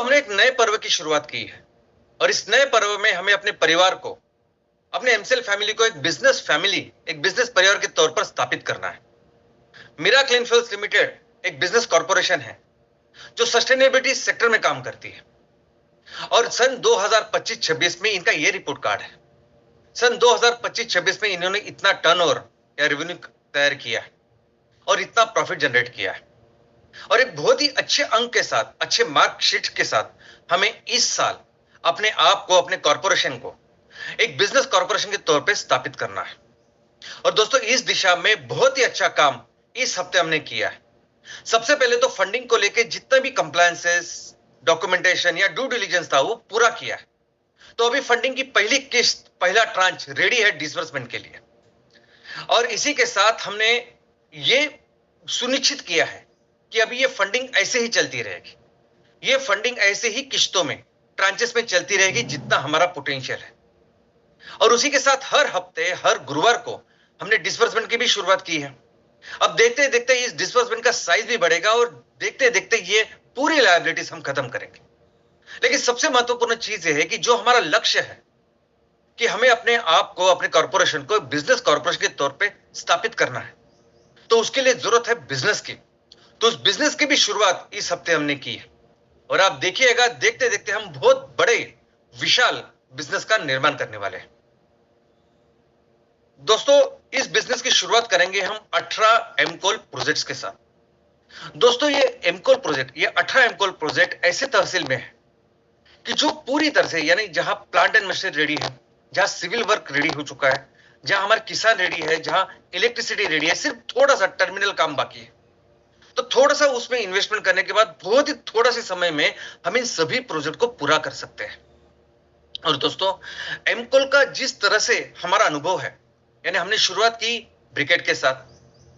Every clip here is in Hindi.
दोस्तों, हमने एक नए पर्व की शुरुआत की है और इस नए पर्व में हमें अपने परिवार को, अपने एमसीएल फैमिली को एक बिजनेस फैमिली, एक बिजनेस परिवार के तौर पर स्थापित करना है। मिराकल इनफुल्स लिमिटेड एक बिजनेस कॉर्पोरेशन है जो सस्टेनेबिलिटी सेक्टर में काम करती है और सन 2025-26 में इनका ये रिपोर्ट कार्ड है। सन 2025-26 में इन्होंने इतना टर्नओवर या रेवेन्यू तैयार किया है और इतना प्रॉफिट जनरेट किया है और एक बहुत ही अच्छे अंक के साथ, अच्छे मार्कशीट के साथ हमें इस साल अपने आप को, अपने कॉर्पोरेशन को एक बिजनेस कॉर्पोरेशन के तौर पे स्थापित करना है। और दोस्तों, इस दिशा में बहुत ही अच्छा काम इस हफ्ते हमने किया है। सबसे पहले तो फंडिंग को लेके जितना भी कंप्लायंसेस, डॉक्यूमेंटेशन या ड्यू डिलिजेंस था वो पूरा किया है। तो अभी फंडिंग की पहली किस्त, पहला ट्रांच रेडी है डिसबर्समेंट के लिए। और इसी के साथ हमने ये सुनिश्चित किया है कि अभी ये फंडिंग ऐसे ही चलती रहेगी। ये फंडिंग ऐसे ही किश्तों में, ट्रांचेस में चलती रहेगी जितना हमारा पोटेंशियल है। और उसी के साथ हर हफ्ते, हर गुरुवार को हमने डिसबर्समेंट की भी शुरुआत की है। अब देखते देखते इस डिसबर्समेंट का साइज भी बढ़ेगा और देखते देखते ये पूरी लायबिलिटीज हम खत्म करेंगे। लेकिन सबसे महत्वपूर्ण चीज ये है कि जो हमारा लक्ष्य है कि हमें अपने आप को, अपने कॉर्पोरेशन को बिजनेस कॉर्पोरेशन के तौर पे स्थापित करना है, तो उसके लिए जरूरत है बिजनेस की। तो उस बिजनेस की भी शुरुआत इस हफ्ते हमने की है और आप देखिएगा, देखते देखते हम बहुत बड़े, विशाल बिजनेस का निर्माण करने वाले हैं। दोस्तों, इस बिजनेस की शुरुआत करेंगे हम 18 एमकोल प्रोजेक्ट्स के साथ। दोस्तों, ये एमकोल प्रोजेक्ट, ये 18 एमकोल प्रोजेक्ट ऐसे तहसील में है कि जो पूरी तरह से, यानी जहां प्लांट एंड मशीनरी रेडी है, जहां सिविल वर्क रेडी हो चुका है, जहां हमारे किसान रेडी है, जहां इलेक्ट्रिसिटी रेडी है, सिर्फ थोड़ा सा टर्मिनल काम बाकी है। तो थोड़ा सा उसमें इन्वेस्टमेंट करने के बाद बहुत ही थोड़ा से समय में हम इन सभी प्रोजेक्ट को पूरा कर सकते हैं। और दोस्तों, एमकोल का जिस तरह से हमारा अनुभव है, यानी हमने शुरुआत की ब्रिकेट के साथ,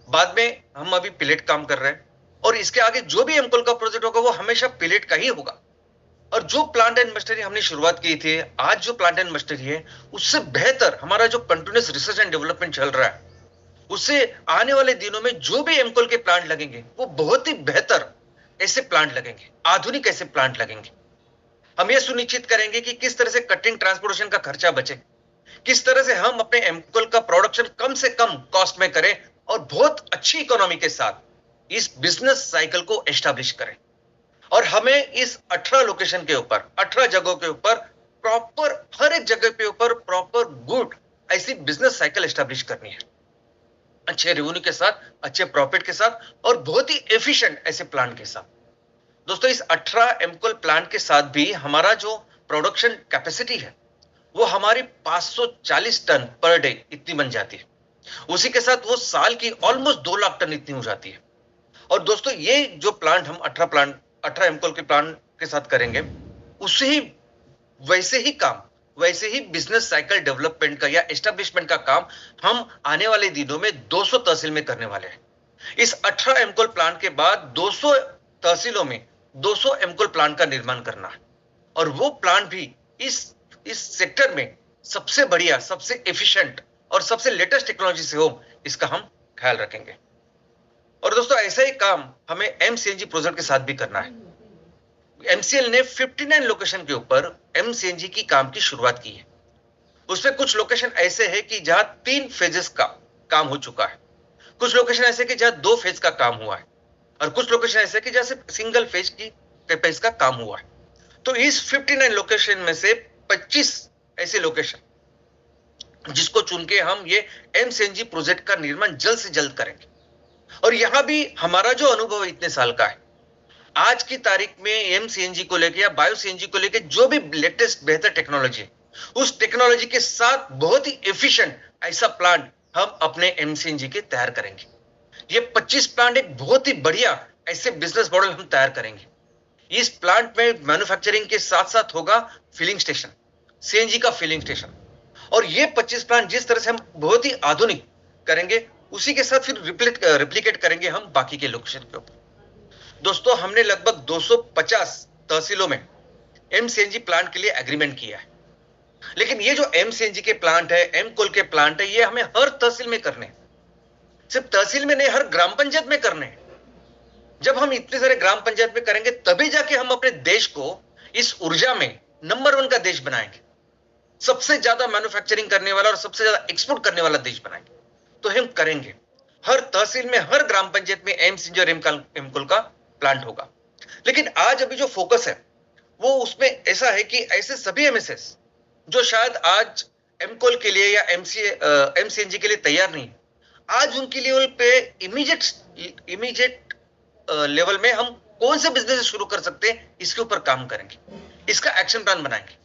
बाद में हम अभी पिलेट काम कर रहे हैं और इसके आगे जो भी एमकोल का प्रोजेक्ट होगा वो हमेशा पिलेट का ही होगा। और जो प्लांट एंड मशीनरी हमने शुरुआत की थी, आज जो प्लांट एंड मशीनरी है उससे बेहतर हमारा जो कंटिन्यूअस रिसर्च एंड डेवलपमेंट चल रहा है, उससे आने वाले दिनों में जो भी एमकोल के प्लांट लगेंगे वो बहुत ही बेहतर ऐसे प्लांट लगेंगे, आधुनिक ऐसे प्लांट लगेंगे। हम ये सुनिश्चित करेंगे कि किस तरह से कटिंग, ट्रांसपोर्टेशन का खर्चा बचे, किस तरह से हम अपने एमकोल का प्रोडक्शन कम से कम कॉस्ट में करें और बहुत अच्छी इकोनॉमी के साथ इस बिजनेस साइकिल को एस्टैब्लिश करें। और हमें इस 18 लोकेशन के ऊपर, 18 जगहों के ऊपर प्रॉपर, हर एक जगह पे ऊपर प्रॉपर गुड ऐसी बिजनेस साइकिल एस्टैब्लिश करनी है, अच्छे रेवेन्यू के साथ, अच्छे प्रॉफिट के साथ और बहुत ही एफिशिएंट ऐसे प्लांट के साथ। दोस्तों, इस 18 एमकोल प्लांट के साथ भी हमारा जो प्रोडक्शन कैपेसिटी है वो हमारी 540 टन पर डे इतनी बन जाती है। उसी के साथ वो साल की ऑलमोस्ट 2 लाख टन इतनी हो जाती है। और दोस्तों, ये जो प्लांट हम 18 एमकोल के प्लांट के साथ करेंगे, उसे ही वैसे ही बिजनेस साइकिल डेवलपमेंट का या एस्टेब्लिशमेंट का काम हम आने वाले दिनों में 200 तहसील में करने वाले हैं। इस 18 एमकोल प्लांट के बाद 200 तहसीलों में 200 एमकोल प्लांट का निर्माण करना है और वो प्लांट भी इस सेक्टर में सबसे बढ़िया, सबसे एफिशिएंट और सबसे लेटेस्ट टेक्नोलॉजी से हो, इसका हम ख्याल रखेंगे। और दोस्तों, ऐसा ही काम हमें एमसीएनजी प्रोजेक्ट के साथ भी करना है। एमसीएल ने 59 लोकेशन के ऊपर एमसीएनजी की काम की शुरुआत की है। उसमें कुछ लोकेशन ऐसे हैं कि जहां 3 फेजेस का काम हो चुका है, कुछ लोकेशन ऐसे कि जहां 2 फेज का काम हुआ है और कुछ लोकेशन ऐसे कि जहां सिर्फ सिंगल फेज का काम हुआ है। तो इस 59 लोकेशन में से 25 ऐसे लोकेशन जिसको चुन के हम ये एमसीएनजी प्रोजेक्ट का निर्माण जल्द से जल्द करेंगे। और यहां भी हमारा जो अनुभव इतने साल का है, आज की तारीख में एमसीएनजी को लेके या बायो सीएनजी को लेके जो भी लेटेस्ट बेहतर टेक्नोलॉजी है, उस टेक्नोलॉजी के साथ बहुत ही एफिशिएंट ऐसा प्लांट हम अपने एमसीएनजी के तैयार करेंगे। ये 25 प्लांट एक बहुत ही बढ़िया ऐसे बिजनेस मॉडल हम तैयार करेंगे। इस प्लांट में मैन्युफैक्चरिंग के साथ साथ होगा फिलिंग स्टेशन, सीएनजी का फिलिंग स्टेशन। और ये 25 प्लांट जिस तरह से हम बहुत ही आधुनिक करेंगे, उसी के साथ फिर रिप्लिकेट करेंगे हम बाकी के लोकेशन के ऊपर। दोस्तों, हमने लगभग 250 तहसीलों में एमसीएनजी प्लांट के लिए एग्रीमेंट किया है। लेकिन ये जो एमसीएनजी के प्लांट है, एमकोल के प्लांट है, ये हमें हर तहसील में करने हैं। सिर्फ तहसील में नहीं, हर ग्राम पंचायत में करने हैं। जब हम इतने सारे ग्राम पंचायत में करेंगे तभी जाके हम अपने देश को इस ऊर्जा में नंबर 1 का देश बनाएंगे, सबसे ज्यादा मैन्युफैक्चरिंग करने वाला और सबसे ज्यादा एक्सपोर्ट करने वाला देश बनाएंगे। तो हम करेंगे। हर तहसील में, हर ग्राम पंचायत में एमसीएनजी और एमकोल का प्लांट होगा। लेकिन आज अभी जो फोकस है वो उसमें ऐसा है कि ऐसे सभी एमएसएस जो शायद आज एमकोल के लिए या एमसीएनजी के लिए तैयार नहीं है, आज उनके लेवल पे इमीडिएट लेवल में हम कौन से बिजनेस शुरू कर सकते हैं, इसके ऊपर काम करेंगे, इसका एक्शन प्लान बनाएंगे।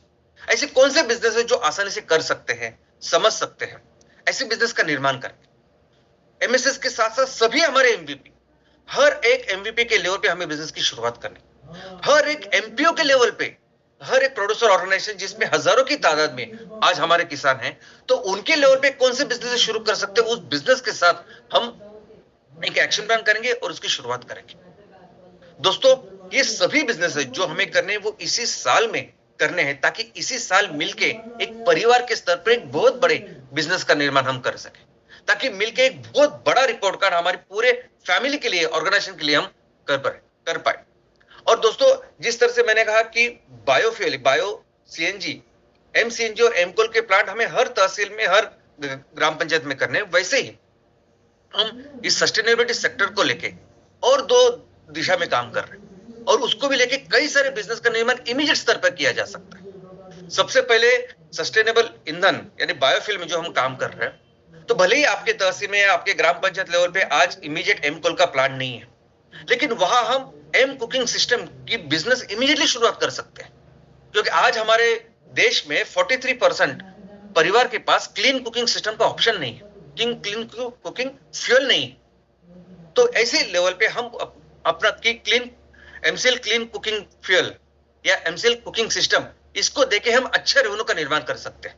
ऐसे कौन से बिजनेस है जो आसानी से कर सकते हैं, समझ सकते हैं, ऐसे बिजनेस का निर्माण करेंगे। एमएसएस के साथ साथ सभी हमारे एमवीपी, हर एक एमवीपी के लेवल पे हमें बिजनेस की शुरुआत करनी, हर एक एमपीओ के लेवल पे, हर एक प्रोड्यूसर ऑर्गेनाइजेशन जिसमें हजारों की तादाद में आज हमारे किसान हैं, तो उनके लेवल पे कौन से बिजनेस शुरू कर सकते हैं, उस बिजनेस के साथ हम एक एक्शन प्लान करेंगे और उसकी शुरुआत करेंगे। दोस्तों, ये सभी बिजनेस है जो हमें करने हैं वो इसी साल में करने हैं, ताकि इसी साल मिलके एक परिवार के स्तर पर एक बहुत बड़े बिजनेस का निर्माण हम कर सके, ताकि मिलके एक बहुत बड़ा रिपोर्ट कार्ड हमारी पूरे फैमिली के लिए, ऑर्गेनाइजेशन के लिए हम कर पाए। और दोस्तों, जिस तरह से मैंने कहा कि बायोफ्यूल, बायो सीएनजी, एमसीएनजी और एमकोल के प्लांट हमें हर तहसील में, हर ग्राम पंचायत में करने, वैसे ही हम इस सस्टेनेबिलिटी सेक्टर को लेके और 2 दिशा में काम कर रहे हैं, और उसको भी लेके कई सारे बिजनेस का निर्माण इमीडिएट स्तर पर किया जा सकता है। सबसे पहले सस्टेनेबल ईंधन यानी बायोफ्यूल में जो हम काम कर रहे हैं, तो भले ही आपके तहसील में, आपके ग्राम पंचायत लेवल पे आज इमीडिएट एमकोल का प्लांट नहीं है, लेकिन वहां हम एम कुकिंग सिस्टम की बिजनेस इमीडिएटली शुरुआत कर सकते हैं, क्योंकि आज हमारे देश में 43% परिवार के पास क्लीन कुकिंग सिस्टम का ऑप्शन नहीं है, क्लीन कुकिंग फ्यूल नहीं। तो ऐसे लेवल पे हम अपना clean MCL clean cooking fuel या एमसीएल कुकिंग सिस्टम, इसको देके हम अच्छा रेवेन्यू का निर्माण कर सकते हैं।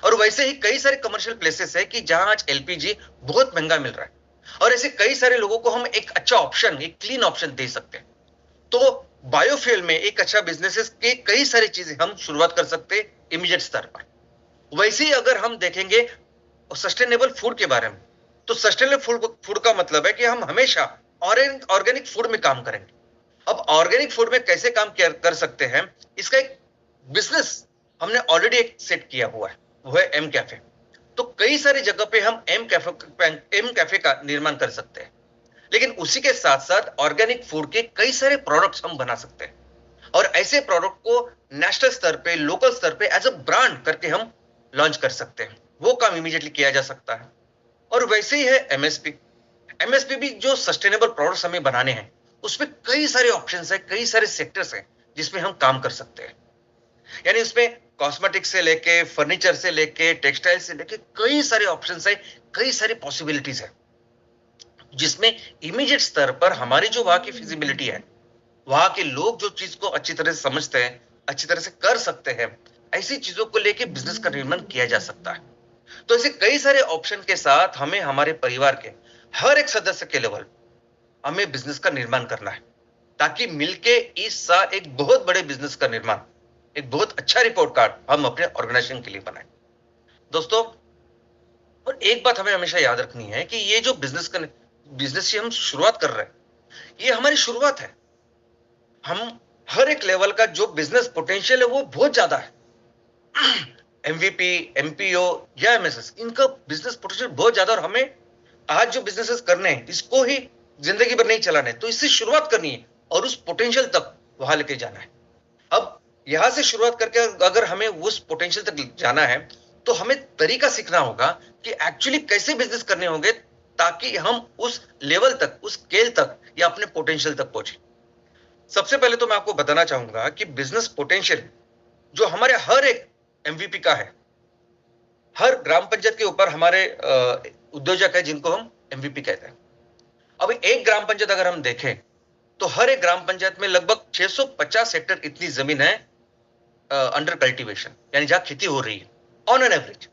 और वैसे ही कई सारे कमर्शियल प्लेसेस है कि जहां आज एलपीजी बहुत महंगा मिल रहा है, और ऐसे कई सारे लोगों को हम एक अच्छा ऑप्शन, एक क्लीन ऑप्शन दे सकते हैं। तो बायोफ्यूल में एक अच्छा बिजनेसेस के कई सारी चीजें हम शुरुआत कर सकते हैं इमीडिएट स्तर पर। वैसे ही अगर हम देखेंगे सस्टेनेबल फूड के बारे में, तो सस्टेनेबल फूड का मतलब है कि हम हमेशा ऑर्गेनिक फूड में काम करेंगे। अब ऑर्गेनिक फूड में कैसे काम कर सकते हैं, इसका एक बिजनेस हमने ऑलरेडी एक सेट किया हुआ है, वो है एम कैफे। तो कई सारी जगह पे हम एम कैफे का निर्माण कर सकते हैं, लेकिन उसी के साथ साथ ऑर्गेनिक फूड के कई सारे प्रोडक्ट्स हम बना सकते हैं, और ऐसे प्रोडक्ट को नेशनल स्तर पे, लोकल स्तर पे एज अ ब्रांड करके हम लॉन्च कर सकते हैं। वो काम इमीडिएटली किया जा सकता है। और वैसे ही है एमएसपी भी जो सस्टेनेबल प्रोडक्ट्स हमें बनाने हैं, उसमें कई सारे ऑप्शंस है, कई सारे सेक्टर्स हैं जिसमें हम काम कर सकते हैं। यानी उसमें कॉस्मेटिक्स से लेके, फर्नीचर से लेके, टेक्सटाइल से लेके कई सारे ऑप्शंस है, कई सारी पॉसिबिलिटीज है, जिसमें इमीडिएट स्तर पर हमारी जो वहां की फिजिबिलिटी है, वहां के लोग जो चीज को अच्छी तरह से समझते हैं, अच्छी तरह से कर सकते हैं, ऐसी चीजों को लेके बिजनेस का निर्माण किया जा सकता है। तो ऐसे कई सारे ऑप्शन के साथ हमें हमारे परिवार के हर एक सदस्य के लेवल हमें बिजनेस का निर्माण करना है, ताकि मिलके इस साल एक बहुत बड़े बिजनेस का निर्माण, एक बहुत अच्छा रिपोर्ट कार्ड हम अपने ऑर्गेनाइजेशन के लिए बनाएं। दोस्तों, और एक बात हमें हमेशा याद रखनी है कि ये जो बिजनेस की हम शुरुआत कर रहे हैं, ये हमारी शुरुआत है। हम हर एक लेवल का जो बिजनेस पोटेंशियल है वो बहुत ज्यादा है। एमवीपी, एमपीओ या एमएसएस, इनका बिजनेस पोटेंशियल बहुत ज्यादा, और हमें आज जो बिजनेसेस करने हैं इसको ही जिंदगी भर नहीं चलाने, तो इससे शुरुआत करनी है और उस पोटेंशियल तक वहां लेके जाना है। अब यहां से शुरुआत करके अगर हमें उस पोटेंशियल तक जाना है, तो हमें तरीका सीखना होगा कि एक्चुअली कैसे बिजनेस करने होंगे, ताकि हम उस लेवल तक, उस स्केल तक या अपने पोटेंशियल तक पहुंचे। सबसे पहले तो मैं आपको बताना चाहूंगा कि बिजनेस पोटेंशियल जो हमारे हर एक एमवीपी का है, हर ग्राम पंचायत के ऊपर हमारे उद्योजक है जिनको हम एमवीपी कहते हैं। अब एक ग्राम पंचायत अगर हम देखें, तो हर एक ग्राम पंचायत में लगभग 650 हेक्टेयर इतनी जमीन है अंडर कल्टीवेशन, यानी जहां खेती हो रही है ऑन एन एवरेज।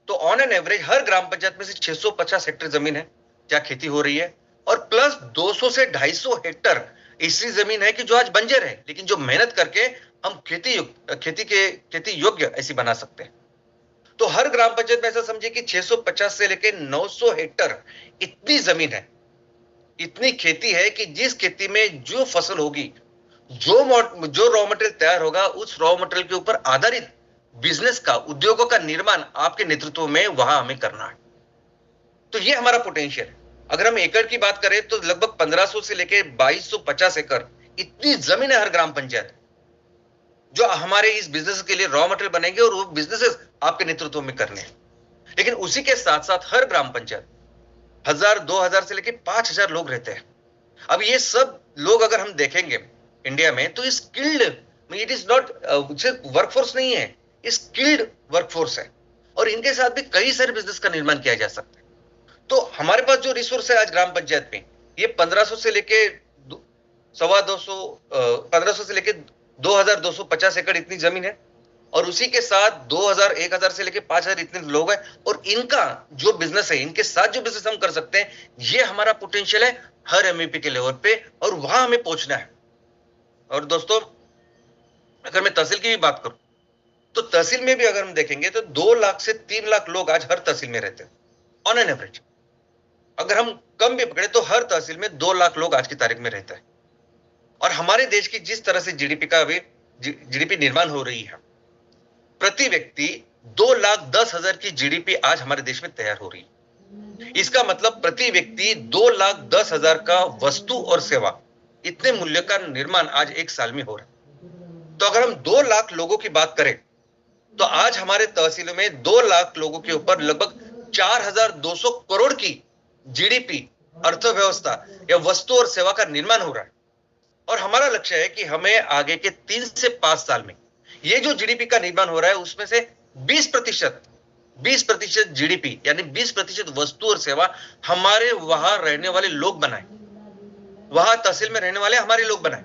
तो ऑन एन एवरेज हर ग्राम पंचायत में से 650 हेक्टेयर जमीन है जहां खेती हो रही है, और प्लस 200 से 250 हेक्टेयर ऐसी जमीन है कि जो आज बंजर है, लेकिन जो मेहनत करके हम खेती योग्य ऐसी बना सकते हैं। तो हर ग्राम पंचायत में ऐसा समझिए कि 650 से लेकर 900 हेक्टेयर इतनी जमीन है, इतनी खेती है कि जिस खेती में जो फसल होगी, जो रॉ मटेरियल तैयार होगा उस रॉ मटेरियल के ऊपर आधारित बिजनेस का, उद्योगों का निर्माण आपके नेतृत्व में वहां हमें करना है। तो ये हमारा पोटेंशियल है। अगर हम एकड़ की बात करें तो लगभग 1500 से लेकर 2250 एकड़ इतनी जमीन है हर ग्राम पंचायत, जो हमारे इस बिजनेस के लिए रॉ मटेरियल बनेंगे और वो बिजनेसेस आपके नेतृत्व में करने हैं। लेकिन उसी के साथ साथ हर ग्राम पंचायत 1000 2000 से लेकर 5000 लोग रहते हैं। अब ये सब लोग अगर हम देखेंगे इंडिया में तो स्किल्ड, इट इज नॉट सिर्फ वर्कफोर्स नहीं है, स्किल्ड वर्कफोर्स है और इनके साथ भी कई सारे बिजनेस का निर्माण किया जा सकता है। तो हमारे पास जो रिसोर्स है आज ग्राम पंचायत में, ये 1500 से लेके 1500 से लेके 2250 एकड़ इतनी जमीन है और उसी के साथ 2000 1000 से लेके 5000 इतने लोग हैं और इनका जो बिजनेस है, इनके साथ जो बिजनेस हम कर सकते हैं, ये हमारा पोटेंशियल है हर एमईपी के लेवल पे और वहां हमें पहुंचना है। और दोस्तों, अगर मैं तहसील की भी बात करूं तो तहसील में भी अगर हम देखेंगे तो 2 लाख से 3 लाख लोग आज हर तहसील में रहते हैं ऑन एन एवरेज। अगर हम कम भी पकड़े तो हर तहसील में 2 लाख लोग आज की तारीख में रहते हैं। और हमारे देश की जिस तरह से जीडीपी निर्माण हो रही है, प्रति व्यक्ति 2,10,000 की जीडीपी आज हमारे देश में तैयार हो रही है। इसका मतलब प्रति व्यक्ति 2,10,000 का वस्तु और सेवा, इतने मूल्य का निर्माण आज एक साल में हो रहा है। तो अगर हम 2 लाख लोगों की बात करें तो आज हमारे तहसीलों में 2 लाख लोगों के ऊपर लगभग 4,200 करोड़ की जीडीपी, अर्थव्यवस्था या वस्तु और सेवा का निर्माण हो रहा है। और हमारा लक्ष्य है कि हमें आगे के 3 से 5 साल में ये जो जीडीपी का निर्माण हो रहा है उसमें से 20% जीडीपी यानी 20% वस्तु और सेवा हमारे वहां रहने वाले लोग बनाए, वहां तहसील में रहने वाले हमारे लोग बनाए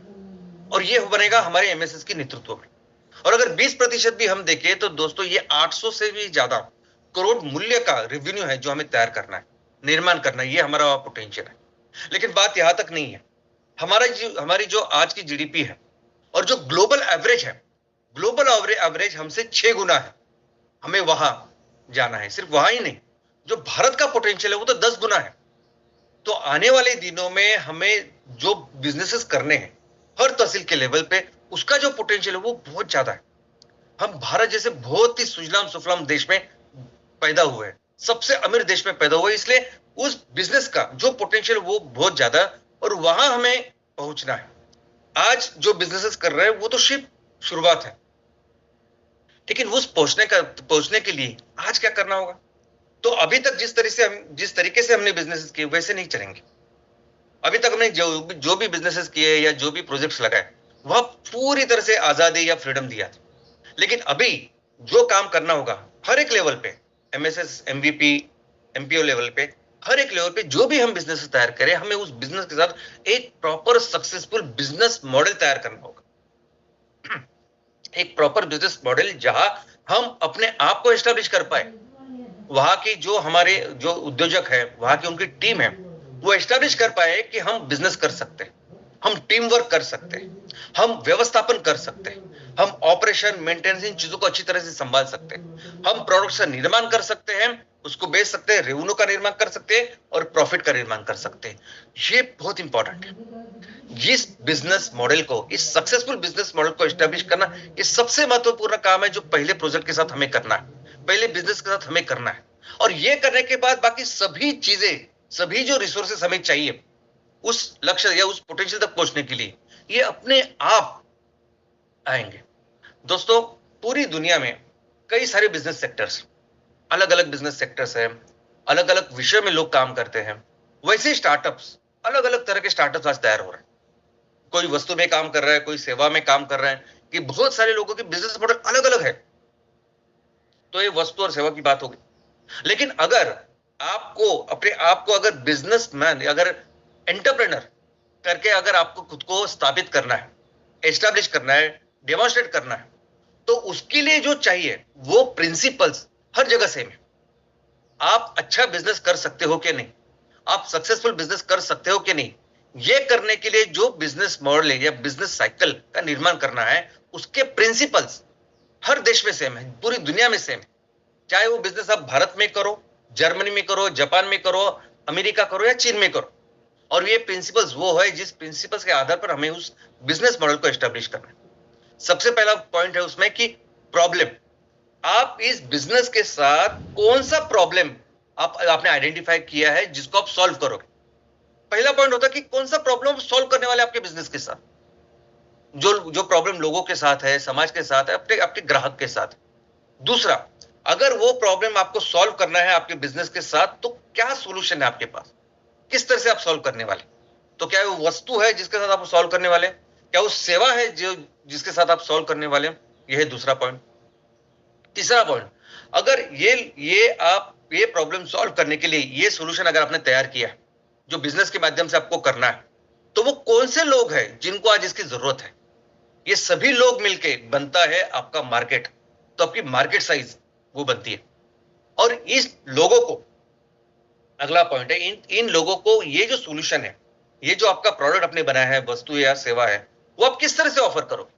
और ये बनेगा हमारे एमएसएस के नेतृत्व में। और अगर 20% भी हम देखें तो दोस्तों ये 800 से भी ज्यादा करोड़ मूल्य का रेवेन्यू है जो हमें तैयार करना है, निर्माण करना है। ये हमारा पोटेंशियल है। लेकिन बात यहां तक नहीं है। हमारी जो आज की जीडीपी है और जो ग्लोबल एवरेज है, ग्लोबल एवरेज हमसे 6 गुना है। हमें वहां जाना है, सिर्फ वहां ही नहीं, जो भारत का पोटेंशियल है वो तो 10 गुना है। तो आने वाले दिनों में हमें जो बिजनेसेस करने हैं हर तहसील के लेवल पे, उसका जो पोटेंशियल है वो बहुत ज्यादा है। हम भारत जैसे बहुत ही सुजलाम सुफलाम देश में पैदा हुए हैं, सबसे अमीर देश में पैदा हुए, इसलिए उस बिजनेस का जो पोटेंशियल वो बहुत ज्यादा और वहां हमें पहुंचना है। आज जो बिजनेसेस कर रहे हैं वो तो सिर्फ शुरुआत है, लेकिन उस पहुंचने के लिए आज क्या करना होगा? तो अभी तक जिस तरीके से हमने बिजनेसेस किए वैसे नहीं चलेंगे। अभी तक हमने जो भी बिजनेसेस किए या जो भी प्रोजेक्ट्स लगाए वह पूरी तरह से आजादी या फ्रीडम दिया था। लेकिन अभी जो काम करना होगा हर एक लेवल पे, एमएसएस, एमवीपी, एमपीओ लेवल पे, हर एक लेवल पे जो भी हम बिजनेस तैयार करें, हमें उस बिजनेस के साथ एक प्रॉपर सक्सेसफुल बिजनेस मॉडल तैयार करना होगा। एक प्रॉपर बिजनेस मॉडल जहां हम अपने आप को एस्टेब्लिश कर पाए, वहां की जो हमारे जो उद्योजक है, वहां की उनकी टीम है, वो एस्टेब्लिश कर पाए कि हम बिजनेस कर सकते हैं, हम टीम वर्क कर सकते हैं, हम व्यवस्थापन कर सकते हैं, हम ऑपरेशन, मेंटेनेंस, इन चीजों को अच्छी तरह से संभाल सकते हैं, हम प्रोडक्ट का निर्माण कर सकते हैं, उसको बेच सकते हैं, रेवेन्यू का निर्माण कर सकते हैं और प्रॉफिट का निर्माण कर सकते हैं। ये बहुत इंपॉर्टेंट है। इस बिजनेस मॉडल को, इस सक्सेसफुल बिजनेस मॉडल को एस्टेब्लिश करना, ये सबसे महत्वपूर्ण काम है जो पहले प्रोजेक्ट के साथ हमें करना है, पहले बिजनेस के साथ हमें करना है। और ये करने के बाद बाकी सभी चीजें, सभी जो रिसोर्सेस हमें चाहिए उस लक्ष्य या उस पोटेंशियल तक पहुंचने के लिए, ये अपने आप आएंगे। दोस्तों, पूरी दुनिया में कई सारे बिजनेस सेक्टर्स, अलग अलग बिजनेस सेक्टर्स हैं, अलग अलग विषय में लोग काम करते हैं। वैसे स्टार्टअप्स, अलग अलग तरह के स्टार्टअप्स आज तैयार हो रहे हैं। कोई वस्तु में काम कर रहा है, कोई सेवा में काम कर रहा है, कि बहुत सारे लोगों के बिजनेस मॉडल अलग अलग है। तो ये वस्तु और सेवा की बात होगी। लेकिन अगर आपको अपने आप को अगर बिजनेसमैन, अगर एंटरप्रेन्योर करके अगर आपको खुद को स्थापित करना है, एस्टैब्लिश करना है, डेमोन्स्ट्रेट करना है, तो उसके लिए जो चाहिए वो प्रिंसिपल्स हर जगह सेम है। आप अच्छा बिजनेस कर सकते हो कि नहीं, आप सक्सेसफुल बिजनेस कर सकते हो कि नहीं, ये करने के लिए जो बिजनेस मॉडल या बिजनेस साइकिल का निर्माण करना है, उसके प्रिंसिपल्स हर देश में सेम है, पूरी दुनिया में सेम है। चाहे वो बिजनेस आप भारत में करो, जर्मनी में करो, जापान में करो, अमेरिका करो या चीन में करो। और ये प्रिंसिपल्स वो है जिस प्रिंसिपल्स के आधार पर हमें उस बिजनेस मॉडल को एस्टेब्लिश करना है। सबसे पहला पॉइंट है उसमें कि प्रॉब्लम, आप इस बिजनेस के साथ कौन सा प्रॉब्लम आपने आइडेंटिफाई किया है जिसको आप सॉल्व करोगे। पहला पॉइंट होता है कि कौन सा प्रॉब्लम सॉल्व करने वाले आपके बिजनेस के साथ, जो प्रॉब्लम लोगों के साथ है, समाज के साथ है, आपके ग्राहक के साथ। दूसरा, अगर वो प्रॉब्लम आपको सॉल्व करना है आपके बिजनेस के साथ, तो क्या सॉल्यूशन है आपके पास, किस तरह से आप सॉल्व करने वाले। तो क्या वो वस्तु है जिसके साथ आप सॉल्व करने वाले, क्या वो सेवा है जो जिसके साथ आप सॉल्व करने वाले, यह है दूसरा पॉइंट। तीसरा पॉइंट, अगर ये प्रॉब्लम सॉल्व करने के लिए ये सॉल्यूशन अगर आपने तैयार किया है जो बिजनेस के माध्यम से आपको करना है, तो वो कौन से लोग हैं जिनको आज इसकी जरूरत है। ये सभी लोग मिलके बनता है आपका मार्केट। तो आपकी मार्केट साइज वो बनती है। और इस लोगों को, अगला पॉइंट है, इन लोगों को ये जो सॉल्यूशन है, ये जो आपका प्रोडक्ट आपने बनाया है, वस्तु या सेवा है, वो आप किस तरह से ऑफर करोगे।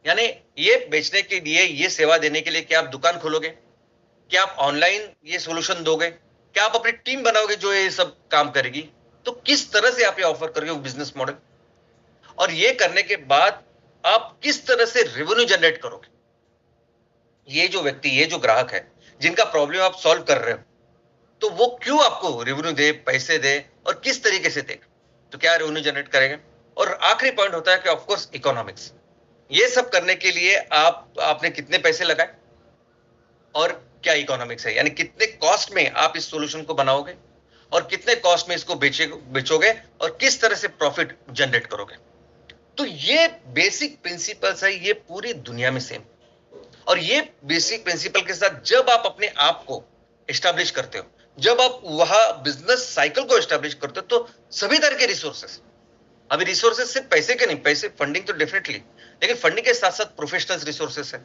यानी ये बेचने के लिए, ये सेवा देने के लिए क्या आप दुकान खोलोगे, क्या आप ऑनलाइन ये सॉल्यूशन दोगे, क्या आप अपनी टीम बनाओगे जो ये सब काम करेगी। तो किस तरह से आप ये ऑफर करोगे वो बिजनेस मॉडल, और ये करने के बाद आप किस तरह से रेवेन्यू जनरेट करोगे। ये जो व्यक्ति, ये जो ग्राहक है जिनका प्रॉब्लम आप सॉल्व कर रहे हो, तो वो क्यों आपको रेवेन्यू दे, पैसे दे, और किस तरीके से दे, तो क्या रेवेन्यू जनरेट करेंगे। और आखिरी पॉइंट होता है कि ऑफकोर्स इकोनॉमिक्स। ये सब करने के लिए आपने कितने पैसे लगाए और क्या इकोनॉमिक्स है, यानी कितने कॉस्ट में आप इस सॉल्यूशन को बनाओगे और कितने कॉस्ट में इसको बेचोगे और किस तरह से प्रॉफिट जनरेट करोगे। तो ये बेसिक प्रिंसिपल्स है, ये पूरी दुनिया में सेम। और ये बेसिक प्रिंसिपल के साथ जब आप अपने आप को एस्टैब्लिश करते हो, जब आप वहां बिजनेस साइकिल को एस्टैब्लिश करते हो, तो सभी तरह के रिसोर्सेस, अभी रिसोर्सेस सिर्फ पैसे के नहीं, पैसे फंडिंग तो डेफिनेटली, लेकिन फंडिंग के साथ साथ प्रोफेशनल रिसोर्सेस है।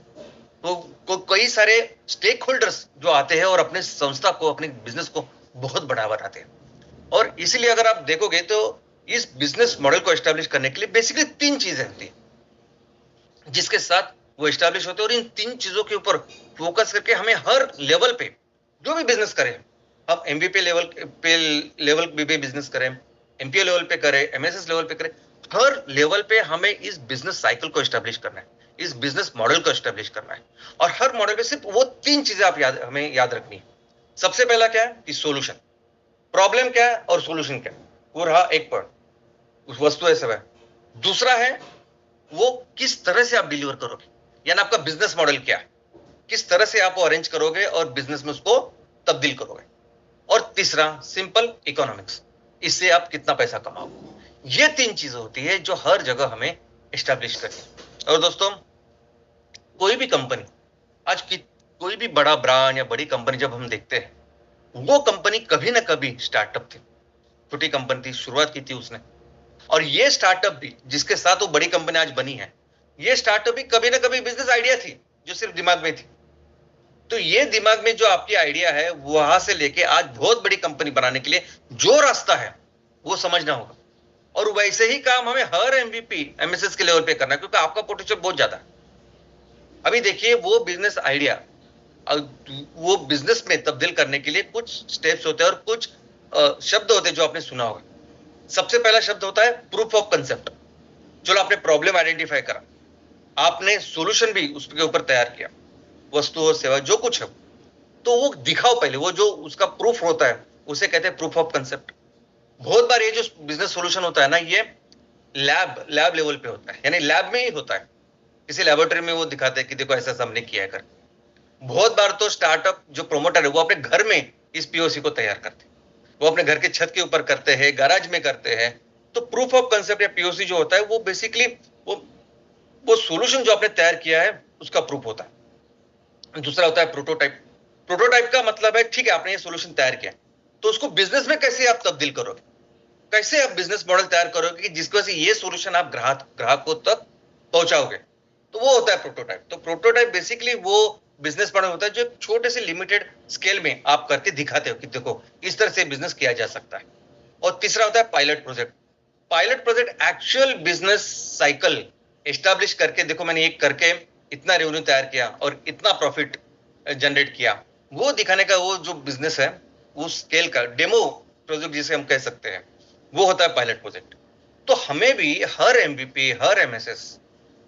तो कई सारे स्टेक होल्डर्स जो आते हैं और अपने संस्था को, अपने बिजनेस को बहुत बढ़ावा बनाते हैं। और इसीलिए अगर आप देखोगे तो इस बिजनेस मॉडल को एस्टैब्लिश करने के लिए बेसिकली 3 चीजें होती है जिसके साथ वो एस्टैब्लिश होते हैं। और इन 3 चीजों के ऊपर फोकस करके हमें हर लेवल पे जो भी बिजनेस करें, हम एमबीपी लेवल पे बिजनेस करें, एमपीओ लेवल पे करें, एमएसएस लेवल पे करें, हर लेवल पे हमें इस बिजनेस साइकिल को एस्टैब्लिश करना है, इस बिजनेस मॉडल को एस्टैब्लिश करना है। और हर मॉडल पे सिर्फ वो 3 चीजें हमें याद रखनी है। सबसे पहला क्या है कि सॉल्यूशन, प्रॉब्लम क्या है और सॉल्यूशन क्या है, वो रहा एक पॉइंट, उस वस्तु है सब है। दूसरा है वो किस तरह से आप डिलीवर करोगे, यानी आपका बिजनेस मॉडल क्या है, किस तरह से आप वो अरेंज करोगे और बिजनेस में उसको तब्दील करोगे। और तीसरा सिंपल इकोनॉमिक्स, इससे आप कितना पैसा कमाओगे। ये 3 चीजें होती है जो हर जगह हमें एस्टैब्लिश करनी है। और दोस्तों, कोई भी कंपनी आज की, कोई भी बड़ा ब्रांड या बड़ी कंपनी जब हम देखते हैं, वो कंपनी कभी ना कभी स्टार्टअप थी, छोटी कंपनी थी, शुरुआत की थी उसने। और ये स्टार्टअप भी जिसके साथ वो बड़ी कंपनी आज बनी है, ये स्टार्टअप भी कभी ना कभी बिजनेस आइडिया थी जो सिर्फ दिमाग में थी। तो ये दिमाग में जो आपकी आइडिया है, वहां से लेके आज बहुत बड़ी कंपनी बनाने के लिए जो रास्ता है वो समझना होगा। और वैसे ही काम हमें हर एमवीपी एमएसएस के लेवल पे करना है, क्योंकि आपका पोटेंशियल बहुत ज्यादा है। अभी देखिए, वो बिजनेस आइडिया वो बिजनेस में तब्दील करने के लिए कुछ स्टेप्स होते हैं और कुछ शब्द होते हैं जो आपने सुना होगा। सबसे पहला शब्द होता है प्रूफ ऑफ कंसेप्ट। चलो, आपने प्रॉब्लम आइडेंटिफाई करा, आपने सॉल्यूशन भी उसके ऊपर तैयार किया, वस्तु और सेवा जो कुछ है, तो वो दिखाओ पहले, वो जो उसका प्रूफ होता है उसे कहते हैं प्रूफ ऑफ कंसेप्ट। बहुत बार ये जो बिजनेस सॉल्यूशन होता है ना, ये लैब लेवल पे होता है, यानी लैब में ही होता है, किसी लेबोरेटरी में वो दिखाते हैं कि देखो ऐसा हमने किया है कर। बहुत बार तो स्टार्टअप जो प्रोमोटर है वो अपने घर में इस पीओसी को तैयार करते हैं, वो अपने घर के छत के ऊपर करते हैं, गैराज में करते हैं। तो प्रूफ ऑफ कंसेप्ट या पीओसी जो होता है वो बेसिकली वो सॉल्यूशन जो आपने तैयार किया है उसका प्रूफ होता है। दूसरा होता है प्रोटोटाइप। प्रोटोटाइप का मतलब है, ठीक है, आपने ये सॉल्यूशन तैयार किया, तो उसको बिजनेस में कैसे आप तब्दील करोगे, कैसे आप बिजनेस मॉडल तैयार करोगे कि जिसकी वजह से ये सॉल्यूशन आप ग्राहकों तक पहुंचाओगे, तो वो होता है प्रोटोटाइप। तो प्रोटोटाइप बेसिकली वो बिजनेस मॉडल होता है जो छोटे से लिमिटेड स्केल में आप करके दिखाते हो कि देखो इस तरह से बिजनेस किया जा सकता है। और तीसरा होता है pilot project. Pilot project actual business cycle establish करके, देखो मैंने एक करके इतना रेवेन्यू तैयार किया और इतना प्रॉफिट जनरेट किया, वो दिखाने का वो जो बिजनेस है, वो स्केल का डेमो प्रोजेक्ट जिसे हम कह सकते हैं, वो होता है पायलट प्रोजेक्ट। तो हमें भी हर एमवीपी, हर एमएसएस,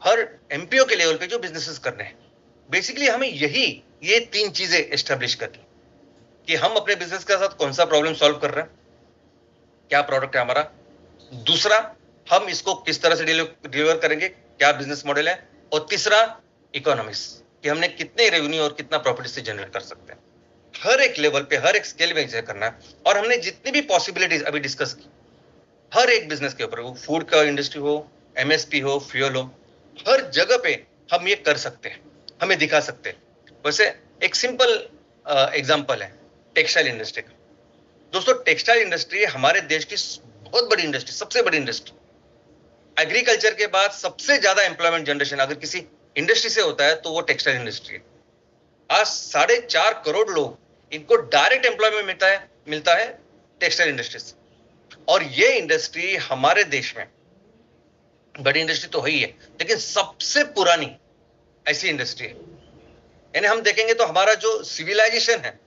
हर एमपीओ के लेवल पे जो बिजनेसेस करने हैं, बेसिकली हमें ये 3 चीजें एस्टेब्लिश करनी कि हम अपने बिजनेस के साथ कौन सा प्रॉब्लम सॉल्व कर रहे हैं, क्या प्रोडक्ट है हमारा, दूसरा हम इसको किस तरह से डिलीवर करेंगे, क्या बिजनेस मॉडल है, और तीसरा इकोनॉमिक्स कि हमने कितने रेवेन्यू और कितना प्रॉफिट से जनरेट कर सकते हैं। हर एक लेवल पे, हर एक स्केल में इसे करना है। और हमने जितनी भी पॉसिबिलिटीज अभी डिस्कस की, हर एक बिजनेस के ऊपर, वो फूड का इंडस्ट्री हो, एमएसपी हो, फ्यूल हो, हर जगह पे हम ये कर सकते हैं, हमें दिखा सकते हैं। वैसे एक सिंपल एग्जांपल है टेक्सटाइल इंडस्ट्री का। दोस्तों टेक्सटाइल इंडस्ट्री हमारे देश की बहुत बड़ी इंडस्ट्री, सबसे बड़ी इंडस्ट्री। एग्रीकल्चर के बाद सबसे ज्यादा एम्प्लॉयमेंट जनरेशन अगर किसी इंडस्ट्री से होता है तो वो टेक्सटाइल इंडस्ट्री है। आज 4.5 करोड़ लोग, इनको डायरेक्ट एम्प्लॉयमेंट मिलता है टेक्सटाइल इंडस्ट्री से। और ये इंडस्ट्री हमारे देश में बड़ी इंडस्ट्री तो है ही है, लेकिन सबसे पुरानी ऐसी इंडस्ट्री है। यानी हम देखेंगे तो हमारा जो सिविलाइजेशन है,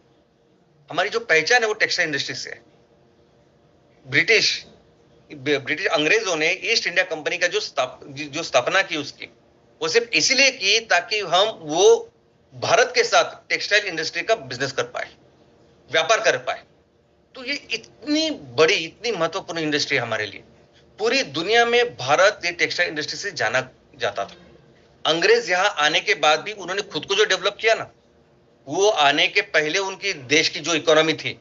हमारी जो पहचान है, वो टेक्सटाइल इंडस्ट्री से है। ब्रिटिश अंग्रेजों ने ईस्ट इंडिया कंपनी का जो स्थापना की उसकी, वो सिर्फ इसीलिए की ताकि हम वो भारत के साथ टेक्सटाइल इंडस्ट्री का बिजनेस कर पाए, व्यापार कर पाए। तो ये इतनी बड़ी, इतनी महत्वपूर्ण इंडस्ट्री हमारे लिए। पूरी दुनिया में भारत ये टेक्सटाइल इंडस्ट्री से जाना जाता था। अंग्रेज यहां आने के बाद भी उन्होंने खुद को जो डेवलप किया ना, वो आने के पहले उनकी देश की जो इकोनॉमी थी,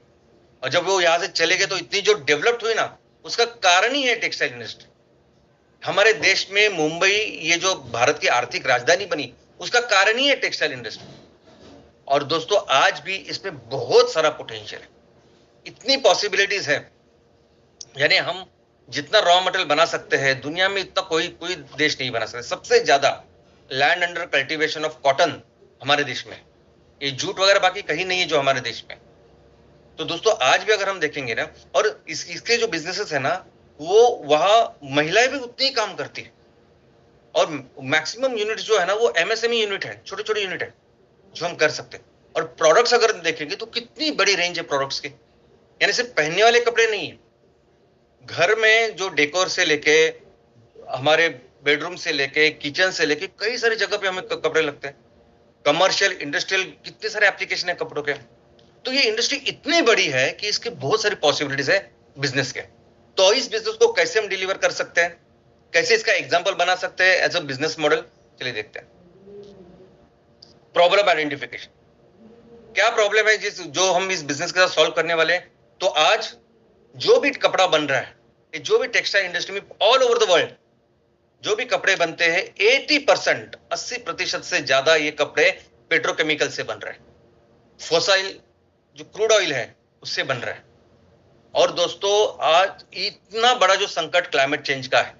और जब वो यहां से चले गए तो इतनी जो डेवलप्ड हुई ना, उसका कारण ही है टेक्सटाइल इंडस्ट्री। हमारे देश में मुंबई, ये जो भारत की आर्थिक राजधानी बनी, उसका कारण ही है टेक्सटाइल इंडस्ट्री। और दोस्तों आज भी इसमें बहुत सारा पोटेंशियल है, इतनी पॉसिबिलिटीज है। यानी हम जितना रॉ मटेरियल बना सकते हैं दुनिया में, इतना कोई देश नहीं बना सकता। सबसे ज्यादा land under cultivation of cotton हमारे देश में, ये जूट वगैरह बाकी कहीं नहीं है जो हमारे देश में। तो दोस्तों आज भी अगर हम देखेंगे ना, और इसके जो बिजनेसेस है ना, वो वहां महिलाएं भी उतनी ही काम करती है। और मैक्सिमम यूनिट जो है ना, वो एमएसएमई यूनिट है, छोटे छोटे यूनिट है जो हम कर सकते हैं। और प्रोडक्ट्स अगर देखेंगे तो कितनी बड़ी रेंज है प्रोडक्ट्स की। यानी सिर्फ पहनने वाले कपड़े नहीं है, घर में जो डेकोर से लेके, हमारे बेडरूम से लेके, किचन से लेके, कई सारी जगह पे हमें कपड़े लगते हैं। कमर्शियल, इंडस्ट्रियल, कितने सारे एप्लीकेशन है कपड़ों के। तो ये इंडस्ट्री इतनी बड़ी है कि इसके बहुत सारी पॉसिबिलिटीज है बिजनेस के। तो इस बिजनेस को कैसे हम डिलीवर कर सकते हैं, कैसे इसका एग्जाम्पल बना सकते हैं एज अ बिजनेस मॉडल, चलिए देखते हैं। प्रॉब्लम आइडेंटिफिकेशन, क्या प्रॉब्लम है जो हम इस बिजनेस के साथ सॉल्व करने वाले हैं। तो आज जो भी कपड़ा बन रहा है, जो भी टेक्सटाइल इंडस्ट्री में ऑल ओवर द वर्ल्ड जो भी कपड़े बनते हैं, 80%, 80% से ज्यादा ये कपड़े पेट्रोकेमिकल से बन रहे हैं। फॉसाइल जो क्रूड ऑयल है उससे बन रहा है। और दोस्तों आज इतना बड़ा जो संकट क्लाइमेट चेंज का है,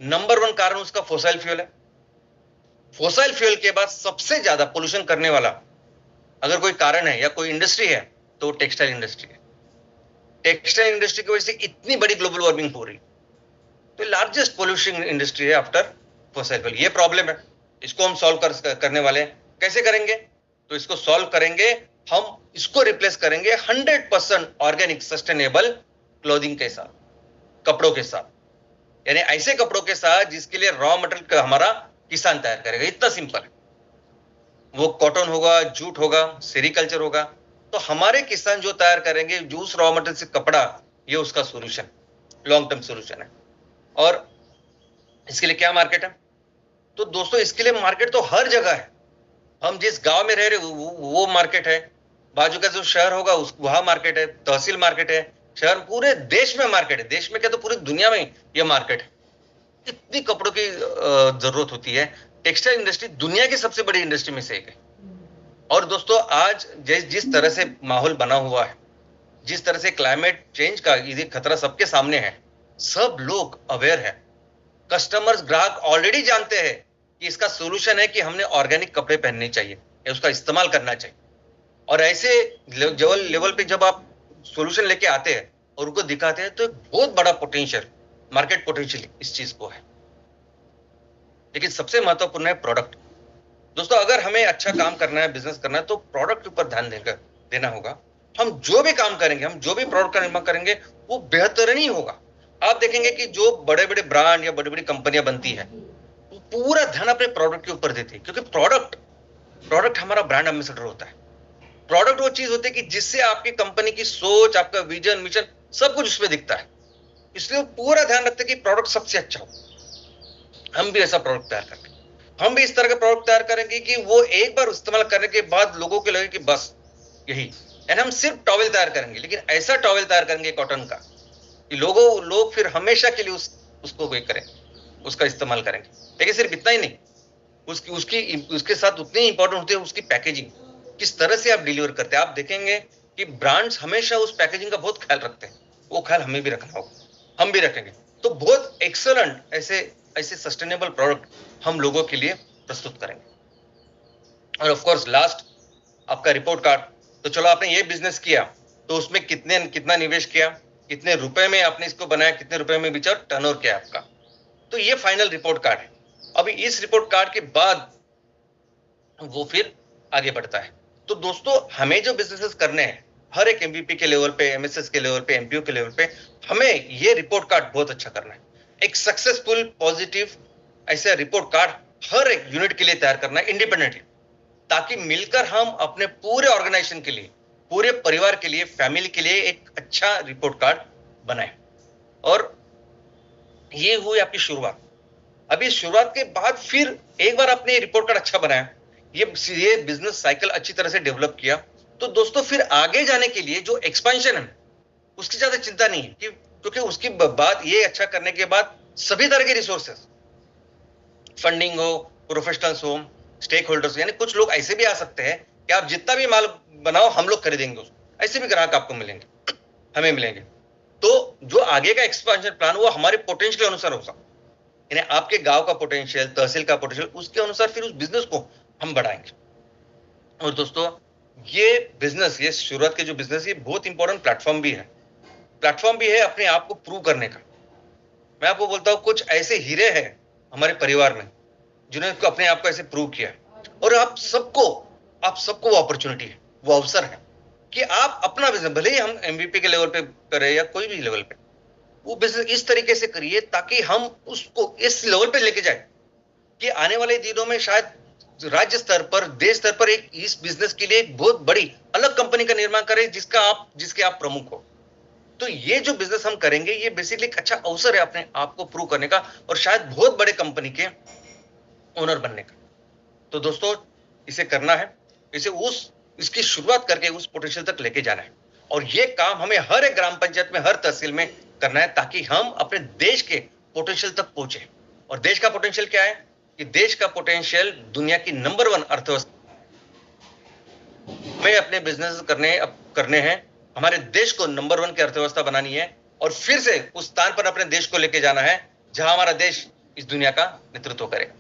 नंबर 1 कारण उसका फॉसाइल फ्यूल है। फॉसाइल फ्यूल के बाद सबसे ज्यादा पोल्यूशन करने वाला अगर कोई कारण है या कोई इंडस्ट्री है तो टेक्सटाइल इंडस्ट्री है। टेक्सटाइल इंडस्ट्री की वजह से इतनी बड़ी ग्लोबल वार्मिंग हो रही, तो लार्जेस्ट पोल्यूशन इंडस्ट्री है आफ्टर फॉसाइल फ्यूल। ये प्रॉब्लम है, इसको हम सॉल्व करने वाले हैं। कैसे करेंगे? तो इसको सॉल्व करेंगे, हम इसको रिप्लेस करेंगे 100% ऑर्गेनिक सस्टेनेबल क्लोथिंग के साथ, कपड़ों के साथ। यानी ऐसे कपड़ों के साथ जिसके लिए रॉ मटेरियल हमारा किसान तैयार करेगा। इतना सिंपल है। वो कॉटन होगा, जूट होगा, सेरिकल्चर होगा, तो हमारे किसान जो तैयार करेंगे जो उस रॉ मटेरियल से कपड़ा, ये उसका सोल्यूशन, लॉन्ग टर्म सोल्यूशन है। और इसके लिए क्या मार्केट है? तो दोस्तों इसके लिए मार्केट तो हर जगह है। हम जिस गांव में रह रहे वो मार्केट है, बाजू का जो शहर होगा वहां मार्केट है, तहसील मार्केट है, शहर, पूरे देश में मार्केट है। देश में क्या तो पूरी दुनिया में ये मार्केट है। इतनी कपड़ों की जरूरत होती है। टेक्सटाइल इंडस्ट्री दुनिया की सबसे बड़ी इंडस्ट्री में से एक है। और दोस्तों आज जिस तरह से माहौल बना हुआ है, जिस तरह से क्लाइमेट चेंज का ये खतरा सबके सामने है, सब लोग अवेयर है। कस्टमर्स, ग्राहक ऑलरेडी जानते हैं कि इसका सोल्यूशन है कि हमने ऑर्गेनिक कपड़े पहनने चाहिए या उसका इस्तेमाल करना चाहिए। और ऐसे लेवल पे जब आप सोल्यूशन लेके आते हैं और उनको दिखाते हैं, तो एक बहुत बड़ा पोटेंशियल, मार्केट पोटेंशियल इस चीज को है। लेकिन सबसे महत्वपूर्ण है प्रोडक्ट। दोस्तों अगर हमें अच्छा काम करना है, बिजनेस करना है, तो प्रोडक्ट के ऊपर ध्यान देना होगा। हम जो भी काम करेंगे, हम जो भी प्रोडक्ट का निर्माण करेंगे, वो बेहतरीन ही होगा। आप देखेंगे कि जो बड़े बड़े ब्रांड या बड़ी बड़ी कंपनियां बनती है, वो पूरा ध्यान अपने प्रोडक्ट के ऊपर देती है, क्योंकि प्रोडक्ट हमारा ब्रांड एम्बेसडर होता है। प्रोडक्ट वो चीज होती है कि जिससे आपकी कंपनी की सोच, आपका विजन, मिशन सब कुछ उसमें दिखता है। इसलिए वो पूरा ध्यान रखते हैं कि प्रोडक्ट सबसे अच्छा हो। हम भी ऐसा प्रोडक्ट तैयार करेंगे, हम भी इस तरह का प्रोडक्ट तैयार करेंगे कि वो एक बार इस्तेमाल करने के बाद लोगों को लगे कि बस यही। एंड हम सिर्फ टॉवेल तैयार करेंगे, लेकिन ऐसा टॉवेल तैयार करेंगे कॉटन का कि लोग फिर हमेशा के लिए उसको वे करें, उसका इस्तेमाल करेंगे। लेकिन सिर्फ इतना ही नहीं, उसके साथ उतनी ही इंपॉर्टेंट होती है उसकी पैकेजिंग, किस तरह से आप डिलीवर करते हैं। आप देखेंगे कि ब्रांड्स हमेशा उस पैकेजिंग का बहुत ख्याल रखते हैं, वो ख्याल हमें भी रखना होगा, हम भी रखेंगे। तो बहुत एक्सेलेंट ऐसे सस्टेनेबल प्रोडक्ट हम लोगों के लिए प्रस्तुत करेंगे। और ऑफ कोर्स लास्ट आपका रिपोर्ट कार्ड। तो चलो आपने ये बिजनेस किया, तो उसमें कितना निवेश किया, कितने रुपए में आपने इसको बनाया, कितने रुपए में बेचा, टर्नओवर क्या है आपका। तो ये फाइनल रिपोर्ट कार्ड है। अभी इस रिपोर्ट कार्ड के बाद वो फिर आगे बढ़ता है। तो दोस्तों हमें जो बिजनेसेस करने हैं, हर एक एमवीपी के लेवल पे, एमएसएस के लेवल पे, एमपीओ के लेवल पे, हमें ये रिपोर्ट कार्ड बहुत अच्छा करना है। एक सक्सेसफुल पॉजिटिव ऐसा रिपोर्ट कार्ड हर एक यूनिट के लिए तैयार करना है इंडिपेंडेंटली, ताकि मिलकर हम अपने पूरे ऑर्गेनाइजेशन के लिए, पूरे परिवार के लिए, फैमिली के लिए एक अच्छा रिपोर्ट कार्ड बनाए। और ये हुई आपकी शुरुआत। अभी शुरुआत के बाद फिर एक बार आपने रिपोर्ट कार्ड अच्छा बनाया, ये बिजनेस साइकिल अच्छी तरह से डेवलप किया, तो दोस्तों फिर आगे जाने के लिए जो एक्सपेंशन है उसकी ज्यादा चिंता नहीं है, क्योंकि उसके बाद ये अच्छा करने के बाद सभी तरह के रिसोर्सेस, फंडिंग हो, प्रोफेशनल्स हो, स्टेक होल्डर्स, यानी कुछ लोग ऐसे भी आ सकते हैं कि आप जितना भी माल बनाओ हम लोग खरीदेंगे उसको, ऐसे भी ग्राहक आपको मिलेंगे, हमें मिलेंगे। तो जो आगे का एक्सपेंशन प्लान वो हमारे पोटेंशियल के अनुसार होगा, यानी आपके गांव का पोटेंशियल, तहसील का पोटेंशियल, उसके अनुसार फिर उस बिजनेस को हम बढ़ाएंगे। और दोस्तों ये बिजनेस, ये शुरुआत के जो बिजनेस, ये बहुत इंपॉर्टेंट प्लेटफॉर्म भी है अपने आप को प्रूव करने का। मैं आपको बोलता हूं कुछ ऐसे हीरे हैं हमारे परिवार में जिन्होंने अपने आप को ऐसे प्रूव किया है, और आप सबको वो अपॉर्चुनिटी है, वो अवसर है कि आप अपना बिजनेस, भले ही हम एमवीपी के लेवल पे करें या कोई भी लेवल पे, वो बिजनेस इस तरीके से करिए ताकि हम उसको इस लेवल पे लेके जाए कि आने वाले दिनों में शायद राज्य स्तर पर, देश स्तर पर एक इस बिजनेस के लिए एक बहुत बड़ी अलग कंपनी का निर्माण करें जिसके आप प्रमुख हो। तो ये जो बिजनेस हम करेंगे, ये बेसिकली एक अच्छा अवसर है अपने आप को प्रूव करने का, और शायद बहुत बड़े कंपनी के ओनर बनने का। तो दोस्तों इसे करना है, इसकी शुरुआत करके उस पोटेंशियल तक लेके जाना है, और ये काम हमें हर एक ग्राम पंचायत में, हर तहसील में करना है, ताकि हम अपने देश के पोटेंशियल तक पहुंचे। और देश का पोटेंशियल क्या है कि देश का पोटेंशियल दुनिया की नंबर 1 अर्थव्यवस्था में अपने बिजनेस करने हैं, हमारे देश को नंबर 1 की अर्थव्यवस्था बनानी है, और फिर से उस स्थान पर अपने देश को लेके जाना है जहां हमारा देश इस दुनिया का नेतृत्व करेगा।